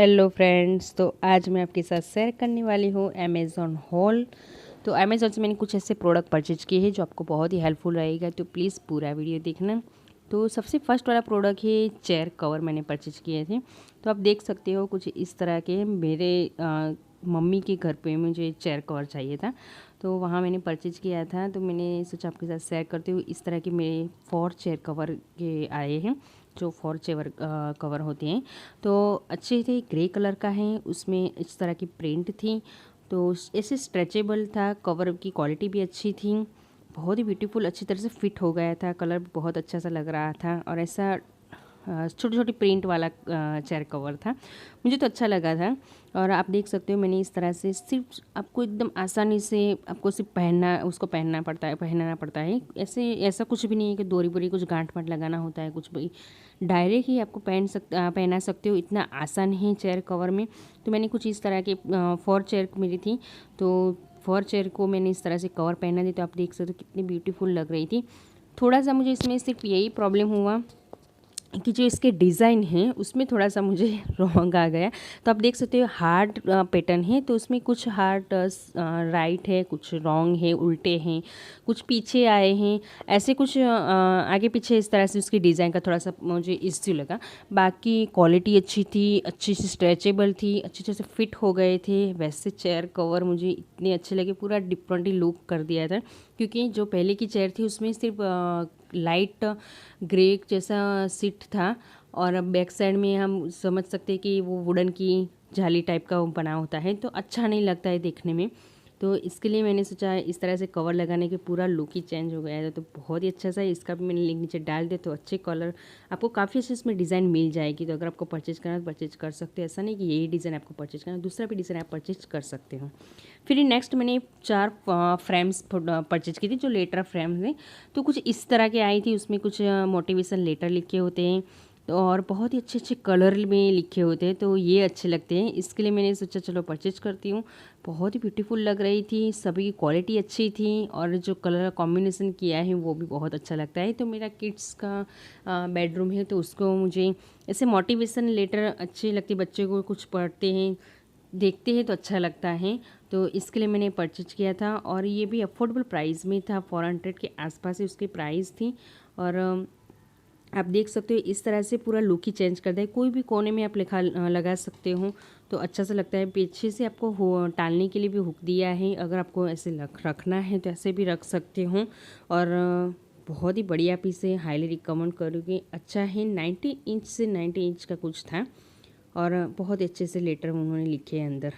Hello friends, तो आज मैं आपके साथ शेयर करने वाली हूँ अमेज़ॉन हॉल। तो अमेज़ॉन से मैंने कुछ ऐसे प्रोडक्ट परचेज किए हैं जो आपको बहुत ही हेल्पफुल रहेगा, तो प्लीज़ पूरा वीडियो देखना। तो सबसे फर्स्ट वाला प्रोडक्ट है चेयर कवर, मैंने परचेज किए थे। तो आप देख सकते हो कुछ इस तरह के मेरे मम्मी के घर पे मुझे चेयर कवर चाहिए था, तो वहाँ मैंने परचेज किया था। तो मैंने सोचा आपके साथ शेयर करते हुए, इस तरह के मेरे 4 चेयर कवर के आए हैं, जो 4 चेयर कवर होते हैं। तो अच्छे थे, ग्रे कलर का है, उसमें इस तरह की प्रिंट थी। तो ऐसे स्ट्रेचेबल था, कवर की क्वालिटी भी अच्छी थी, बहुत ही ब्यूटीफुल, अच्छी तरह से फिट हो गया था, कलर भी बहुत अच्छा सा लग रहा था। और ऐसा छोटी छोटी प्रिंट वाला चेयर कवर था, मुझे तो अच्छा लगा था। और आप देख सकते हो मैंने इस तरह से सिर्फ आपको एकदम आसानी से आपको सिर्फ पहनना पड़ता है। ऐसा कुछ भी नहीं है कि दोरी बोरी कुछ गांठ वांठ लगाना होता है, कुछ भी डायरेक्ट ही आपको पहना सकते हो, इतना आसान है चेयर कवर में। तो मैंने कुछ इस तरह के 4 चेयर मेरी थी, तो 4 चेयर को मैंने इस तरह से कवर पहना दी। तो आप देख सकते हो कितनी ब्यूटीफुल लग रही थी। थोड़ा सा मुझे इसमें सिर्फ यही प्रॉब्लम हुआ कि जो इसके डिज़ाइन हैं उसमें थोड़ा सा मुझे रॉन्ग आ गया। तो आप देख सकते हो हार्ड पैटर्न है, तो उसमें कुछ हार्ड राइट है, कुछ रॉन्ग है, उल्टे हैं, कुछ पीछे आए हैं, ऐसे कुछ आगे पीछे इस तरह से उसकी डिज़ाइन का थोड़ा सा मुझे इश्यू लगा। बाकी क्वालिटी अच्छी थी, अच्छी सी स्ट्रेचेबल थी, अच्छी तरह से फिट हो गए थे। वैसे चेयर कवर मुझे इतने अच्छे लगे, पूरा डिफरेंट लुक कर दिया था। क्योंकि जो पहले की चेयर थी उसमें सिर्फ लाइट ग्रे जैसा सीट था, और बैक साइड में हम समझ सकते हैं कि वो वुडन की जाली टाइप का वो बना होता है, तो अच्छा नहीं लगता है देखने में। तो इसके लिए मैंने सोचा इस तरह से कवर लगाने के पूरा लुक ही चेंज हो गया है। तो बहुत ही अच्छा सा, इसका भी मैंने लिंक नीचे डाल दिया। तो अच्छे कलर आपको काफ़ी अच्छी इसमें डिज़ाइन मिल जाएगी। तो अगर आपको परचेज करना है तो परचेज कर सकते हो, ऐसा नहीं कि यही डिज़ाइन आपको परचेज करना है, दूसरा भी डिज़ाइन आप परचेज कर सकते हो। फिर नेक्स्ट मैंने 4 फ्रेम्स परचेज की थी, जो लेटर फ्रेम्स हैं। तो कुछ इस तरह के आई थी, उसमें कुछ मोटिवेशन लेटर लिखे होते हैं, तो और बहुत ही अच्छे अच्छे कलर में लिखे होते हैं, तो ये अच्छे लगते हैं। इसके लिए मैंने सोचा चलो परचेज करती हूँ। बहुत ही ब्यूटीफुल लग रही थी, सभी की क्वालिटी अच्छी थी, और जो कलर का कॉम्बिनेशन किया है वो भी बहुत अच्छा लगता है। तो मेरा किड्स का बेडरूम है, तो उसको मुझे ऐसे मोटिवेशन लेटर अच्छे लगते, बच्चे को कुछ पढ़ते हैं देखते हैं तो अच्छा लगता है। तो इसके लिए मैंने परचेज किया था, और ये भी अफोर्डेबल प्राइस में था, 400 के आसपास ही उसकी प्राइस थी। और आप देख सकते हो इस तरह से पूरा लुक ही चेंज कर दे, कोई भी कोने में आप लगा सकते हो, तो अच्छा सा लगता है। पीछे से आपको टालने के लिए भी हुक दिया है, अगर आपको ऐसे रखना है तो ऐसे भी रख सकते हो। और बहुत ही बढ़िया पीस है, हाईली रिकमेंड करूँगी, अच्छा है। 90 इंच से 90 इंच का कुछ था, और बहुत अच्छे से लेटर उन्होंने लिखे हैं अंदर।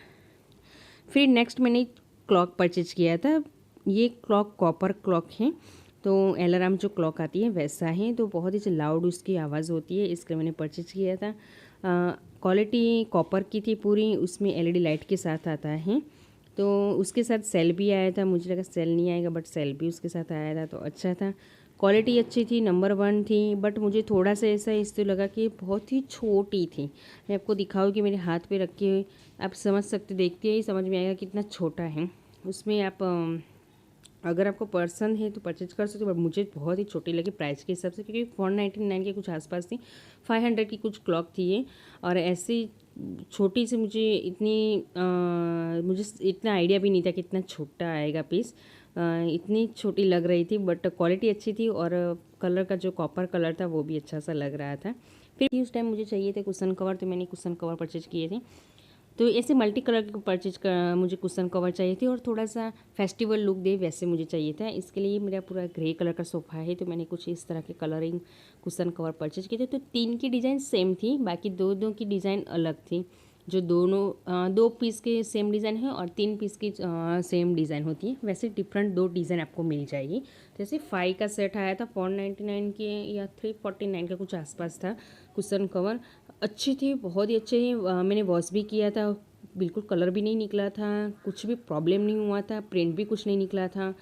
फिर नेक्स्ट मैंने क्लॉक परचेज किया था। ये क्लॉक कॉपर क्लॉक है, तो अलार्म जो क्लॉक आती है वैसा है, तो बहुत ही लाउड उसकी आवाज़ होती है, इसके लिए मैंने परचेज किया था। क्वालिटी कॉपर की थी पूरी, उसमें एलईडी लाइट के साथ आता है। तो उसके साथ सेल भी आया था, मुझे लगा सेल नहीं आएगा, बट सेल भी उसके साथ आया था, तो अच्छा था। क्वालिटी अच्छी थी, नंबर 1 थी। बट मुझे थोड़ा सा ऐसा इससे लगा कि बहुत ही छोटी थी। मैं आपको दिखाऊँ कि मेरे हाथ पे रखे हुए आप समझ सकते, देखते ही समझ में आएगा कितना छोटा है। उसमें आप अगर आपको पसंद है तो परचेज कर सकते हो, बट मुझे बहुत ही छोटी लगी प्राइस के हिसाब से, क्योंकि 499 के कुछ आसपास थी, 500 की कुछ क्लॉक थी ये। और ऐसी छोटी सी मुझे इतना आइडिया भी नहीं था कि इतना छोटा आएगा पीस, इतनी छोटी लग रही थी। बट क्वालिटी अच्छी थी, और कलर का जो कॉपर कलर था वो भी अच्छा सा लग रहा था। फिर उस टाइम मुझे चाहिए थे कुशन कवर, तो मैंने कुशन कवर परचेज किए थे। तो ऐसे मल्टी कलर के परचेज कर मुझे कुशन कवर चाहिए थे, और थोड़ा सा फेस्टिवल लुक दे वैसे मुझे चाहिए था। इसके लिए मेरा पूरा ग्रे कलर का सोफ़ा है, तो मैंने कुछ इस तरह के कलरिंग कुशन कवर परचेज किए थे। तो 3 की डिज़ाइन सेम थी, बाकी 2 की डिज़ाइन अलग थी। जो दोनों 2 पीस के सेम डिज़ाइन है, और 3 पीस की सेम डिज़ाइन होती है, वैसे डिफरेंट 2 डिज़ाइन आपको मिल जाएगी। जैसे 5 का सेट आया था 499 के या 349 का कुछ आसपास था कुशन कवर। अच्छी थी, बहुत ही अच्छे हैं। मैंने वॉश भी किया था, बिल्कुल कलर भी नहीं निकला था, कुछ भी प्रॉब्लम नहीं हुआ था, प्रिंट भी कुछ नहीं निकला था।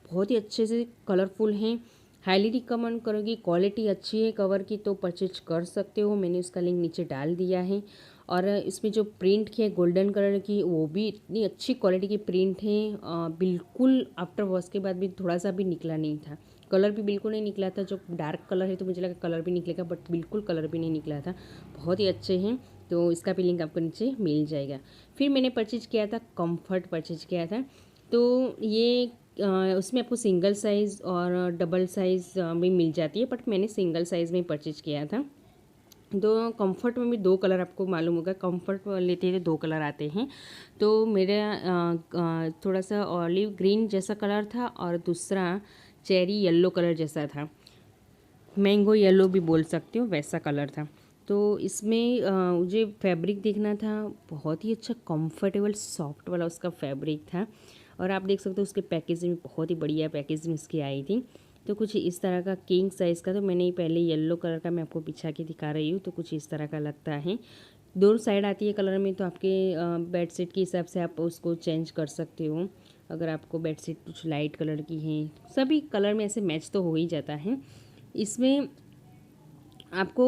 बहुत ही अच्छे से कलरफुल हैं, हाईली रिकमेंड करूँगी। क्वालिटी अच्छी है कवर की, तो परचेज कर सकते हो, मैंने उसका लिंक नीचे डाल दिया है। और इसमें जो प्रिंट है गोल्डन कलर की, वो भी इतनी अच्छी क्वालिटी की प्रिंट है, बिल्कुल आफ्टर वॉश के बाद भी थोड़ा सा भी निकला नहीं था, कलर भी बिल्कुल नहीं निकला था। जो डार्क कलर है तो मुझे लगा कलर भी निकलेगा, बट बिल्कुल कलर भी नहीं निकला था। बहुत ही अच्छे हैं, तो इसका भी लिंक आपको नीचे मिल जाएगा। फिर मैंने परचेज किया था कम्फर्ट परचेज किया था। तो ये उसमें आपको सिंगल साइज़ और डबल साइज़ भी मिल जाती है, बट मैंने सिंगल साइज़ में परचेज किया था। तो कंफर्ट में भी 2 कलर आपको मालूम होगा, कंफर्ट लेते हैं तो 2 कलर आते हैं। तो मेरा थोड़ा सा ऑलिव ग्रीन जैसा कलर था और दूसरा चेरी येलो कलर जैसा था, मैंगो येलो भी बोल सकते हो, वैसा कलर था। तो इसमें मुझे फैब्रिक देखना था, बहुत ही अच्छा कंफर्टेबल सॉफ्ट वाला उसका फैब्रिक था। और आप देख सकते हो उसके पैकेजिंग में बहुत ही बढ़िया पैकेजिंग उसकी आई थी। तो कुछ इस तरह का किंग साइज़ का, तो मैंने पहले येलो कलर का मैं आपको बिछा के दिखा रही हूँ। तो कुछ इस तरह का लगता है, 2 साइड आती है कलर में। तो आपके बेडशीट के हिसाब से आप उसको चेंज कर सकते हो। अगर आपको बेडशीट कुछ लाइट कलर की है, सभी कलर में ऐसे मैच तो हो ही जाता है। इसमें आपको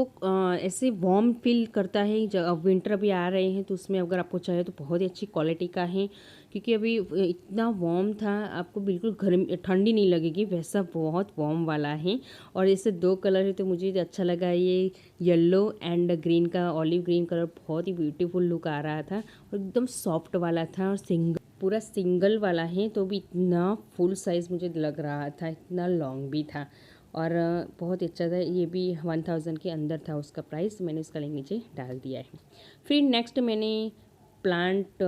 ऐसे वार्म फील करता है। जब विंटर अभी आ रहे हैं तो उसमें अगर आपको चाहिए तो बहुत ही अच्छी क्वालिटी का है, क्योंकि अभी इतना वार्म था, आपको बिल्कुल गर्मी ठंडी नहीं लगेगी, वैसा बहुत वार्म वाला है। और इससे 2 कलर है तो मुझे अच्छा लगा, ये येलो एंड ग्रीन का, ऑलिव ग्रीन कलर बहुत ही ब्यूटीफुल लुक आ रहा था और एकदम सॉफ्ट वाला था और पूरा सिंगल वाला है, तो भी इतना फुल साइज़ मुझे लग रहा था, इतना लॉन्ग भी था और बहुत अच्छा था। ये भी 1000 के अंदर था उसका प्राइस, मैंने उसका लिंक नीचे डाल दिया है। फिर नेक्स्ट मैंने प्लांट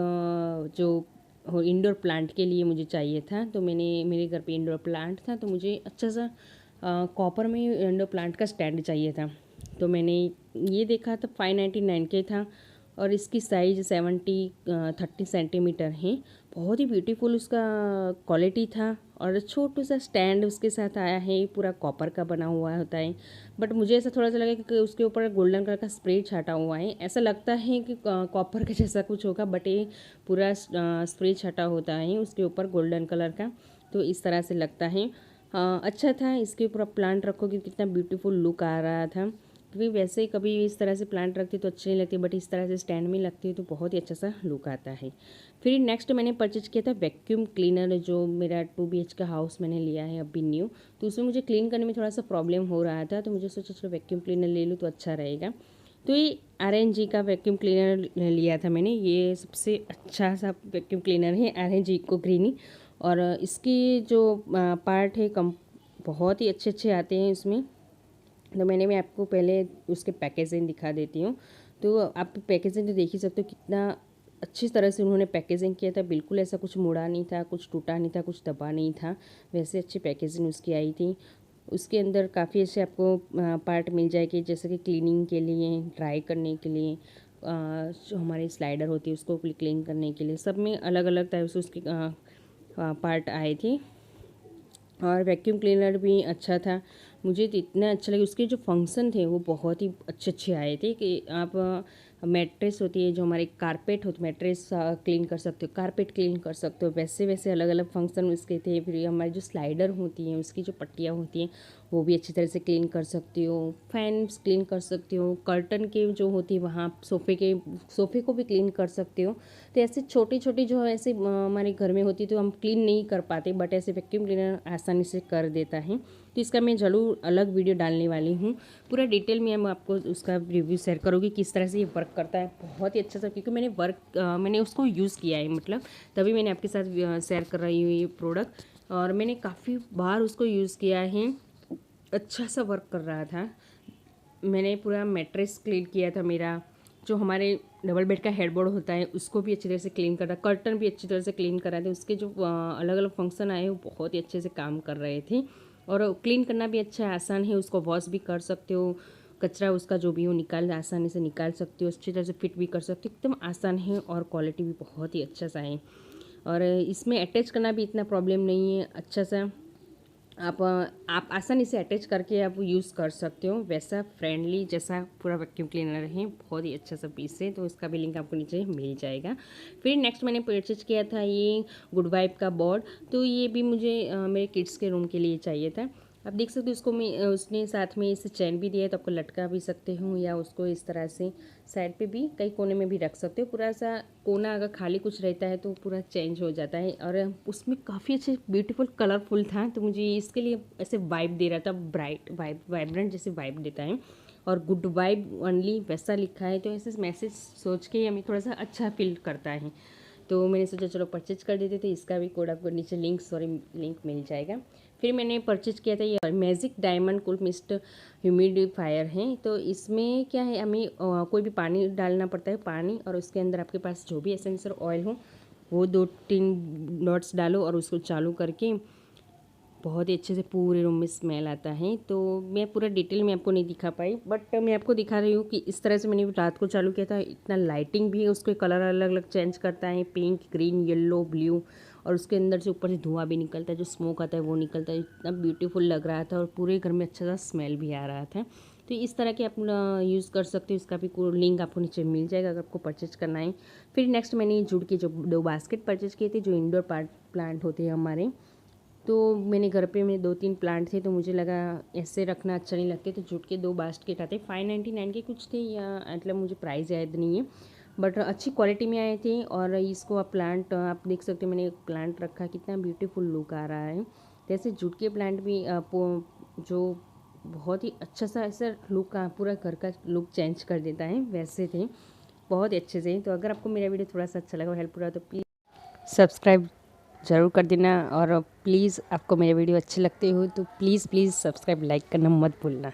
जो इंडोर प्लांट के लिए मुझे चाहिए था, तो मैंने मेरे घर पे इंडोर प्लांट था, तो मुझे अच्छा सा कॉपर में इंडोर प्लांट का स्टैंड चाहिए था। तो मैंने ये देखा था 599 के था और इसकी साइज़ 30 सेंटीमीटर है। बहुत ही ब्यूटीफुल उसका क्वालिटी था और छोटू सा स्टैंड उसके साथ आया है, पूरा कॉपर का बना हुआ होता है। बट मुझे ऐसा थोड़ा सा लगा कि उसके ऊपर गोल्डन कलर का स्प्रे छाटा हुआ है, ऐसा लगता है कि कॉपर का जैसा कुछ होगा, बट ये पूरा स्प्रे छाटा होता है उसके ऊपर गोल्डन कलर का। तो इस तरह से लगता है, अच्छा था। इसके ऊपर प्लांट रखोगे कितना ब्यूटीफुल लुक आ रहा था, क्योंकि वैसे कभी इस तरह से प्लांट रखती तो अच्छी नहीं लगती, बट इस तरह से स्टैंड में लगती है तो बहुत ही अच्छा सा लुक आता है। फिर नेक्स्ट मैंने परचेज किया था वैक्यूम क्लीनर, जो मेरा 2 BH का हाउस मैंने लिया है अभी न्यू, तो उसमें मुझे क्लीन करने में थोड़ा सा प्रॉब्लम हो रहा था, तो मुझे सोचा चलो वैक्यूम क्लीनर ले लूँ तो अच्छा रहेगा। तो ये RNG का वैक्यूम क्लीनर लिया था मैंने, ये सबसे अच्छा सा वैक्यूम क्लीनर है RNG को ग्रीनी। और इसकी जो पार्ट है कम बहुत ही अच्छे आते हैं इसमें। तो मैं आपको पहले उसके पैकेजिंग दिखा देती हूँ। तो आप पैकेजिंग तो देख ही सकते हो कितना अच्छी तरह से उन्होंने पैकेजिंग किया था, बिल्कुल ऐसा कुछ मुड़ा नहीं था, कुछ टूटा नहीं था, कुछ दबा नहीं था, वैसे अच्छी पैकेजिंग उसकी आई थी। उसके अंदर काफ़ी अच्छे आपको पार्ट मिल जाएगी, जैसे कि क्लीनिंग के लिए, ड्राई करने के लिए, जो हमारी स्लाइडर होती है उसको क्लीन करने के लिए, सब में अलग अलग टाइप से उसके पार्ट आए थे। और वैक्यूम क्लीनर भी अच्छा था, मुझे तो इतना अच्छा लगा। उसके जो फंक्शन थे वो बहुत ही अच्छे आए थे कि आप मैट्रेस होती है, जो हमारे कारपेट होती है, मैट्रेस क्लीन कर सकते हो, कारपेट क्लीन कर सकते हो, वैसे वैसे अलग अलग फंक्शन उसके थे। फिर हमारी जो स्लाइडर होती हैं उसकी जो पट्टियाँ होती हैं वो भी अच्छी तरह से क्लीन कर सकती हो, फैन्स क्लीन कर सकती हो, कर्टन के जो होती है वहाँ सोफ़े को भी क्लीन कर सकते हो। तो ऐसे छोटी छोटी जो ऐसे हमारे घर में होती है तो हम क्लीन नहीं कर पाते, बट ऐसे वैक्यूम क्लीनर आसानी से कर देता है। तो इसका मैं ज़रूर अलग वीडियो डालने वाली हूँ, पूरा डिटेल में मैं आपको उसका रिव्यू शेयर करूँगी किस तरह से ये वर्क करता है। बहुत ही अच्छा सा, क्योंकि मैंने उसको यूज़ किया है, मतलब तभी मैंने आपके साथ शेयर कर रही हूँ ये प्रोडक्ट। और मैंने काफ़ी बार उसको यूज़ किया है, अच्छा सा वर्क कर रहा था। मैंने पूरा मैट्रेस क्लीन किया था, मेरा जो हमारे डबल बेड का हेडबोर्ड होता है उसको भी अच्छी तरह से क्लीन करा, कर्टन भी अच्छी तरह से क्लीन करा थे। उसके जो अलग अलग फंक्शन आए वो बहुत ही अच्छे से काम कर रहे थे और क्लीन करना भी अच्छा है, आसान है, उसको वॉश भी कर सकते हो, कचरा उसका जो भी हो निकाल आसानी से निकाल सकते हो, अच्छी तरह से फिट भी कर सकते हो, एकदम आसान है और क्वालिटी भी बहुत ही अच्छा सा है। और इसमें अटैच करना भी इतना प्रॉब्लम नहीं है, अच्छा सा आप आसानी से अटैच करके आप यूज़ कर सकते हो, वैसा फ्रेंडली जैसा पूरा वैक्यूम क्लीनर है, बहुत ही अच्छा सा पीस है। तो इसका भी लिंक आपको नीचे मिल जाएगा। फिर नेक्स्ट मैंने परचेज किया था ये गुड वाइब का बोर्ड, तो ये भी मुझे मेरे किड्स के रूम के लिए चाहिए था। आप देख सकते हो इसको मैं उसने साथ में इसे चैन भी दिया है, तो आपको लटका भी सकते हो या उसको इस तरह से साइड पे भी कई कोने में भी रख सकते हो। पूरा सा कोना अगर खाली कुछ रहता है तो पूरा चेंज हो जाता है। और उसमें काफ़ी अच्छे ब्यूटीफुल कलरफुल था, तो मुझे इसके लिए ऐसे वाइब दे रहा था, ब्राइट वाइब्रेंट जैसे वाइब देता है, और गुड वाइब ओनली वैसा लिखा है, तो ऐसे मैसेज सोच के हमें थोड़ा सा अच्छा फील करता है। तो मैंने सोचा चलो परचेज कर देते, तो इसका भी कोड आपको नीचे लिंक मिल जाएगा। फिर मैंने परचेज किया था ये magic diamond cool mist humidifier है। तो इसमें क्या है, हमें कोई भी पानी डालना पड़ता है, पानी, और उसके अंदर आपके पास जो भी एसेंशियल ऑयल हो वो 2-3 डॉट्स डालो और उसको चालू करके बहुत ही अच्छे से पूरे रूम में स्मेल आता है। तो मैं पूरा डिटेल में आपको नहीं दिखा पाई, बट मैं आपको दिखा रही हूँ कि इस तरह से मैंने रात को चालू किया था। इतना लाइटिंग भी है, उसके कलर अलग अलग चेंज करता है, पिंक, ग्रीन, येलो, ब्लू, और उसके अंदर से ऊपर से धुआं भी निकलता है, जो स्मोक आता है वो निकलता है। इतना ब्यूटीफुल लग रहा था और पूरे घर में अच्छा सा स्मेल भी आ रहा था। तो इस तरह के आप यूज़ कर सकते हो। इसका भी लिंक आपको नीचे मिल जाएगा अगर आपको परचेज करना है। फिर नेक्स्ट मैंने जूट के जो 2 बास्केट परचेज किए थे, जो इंडोर प्लांट होते हैं हमारे। तो मैंने घर पे में 2-3 प्लांट थे, तो मुझे लगा ऐसे रखना अच्छा नहीं लगते, तो जूट के 2 बास्केट आते 599 के कुछ थे, या मतलब मुझे प्राइस याद नहीं है, बट अच्छी क्वालिटी में आए थे। और इसको आप प्लांट आप देख सकते हो, मैंने एक प्लांट रखा, कितना ब्यूटीफुल लुक आ रहा है। जैसे जूट के प्लांट भी जो बहुत ही अच्छा सा ऐसा लुक का पूरा घर का लुक चेंज कर देता है, वैसे थे, बहुत ही अच्छे से। तो अगर आपको मेरा वीडियो थोड़ा सा अच्छा लगा, हेल्प हो रहा है, तो प्लीज़ सब्सक्राइब ज़रूर कर देना। और प्लीज़ आपको मेरे वीडियो अच्छे लगते हो तो प्लीज़ सब्सक्राइब लाइक करना मत भूलना।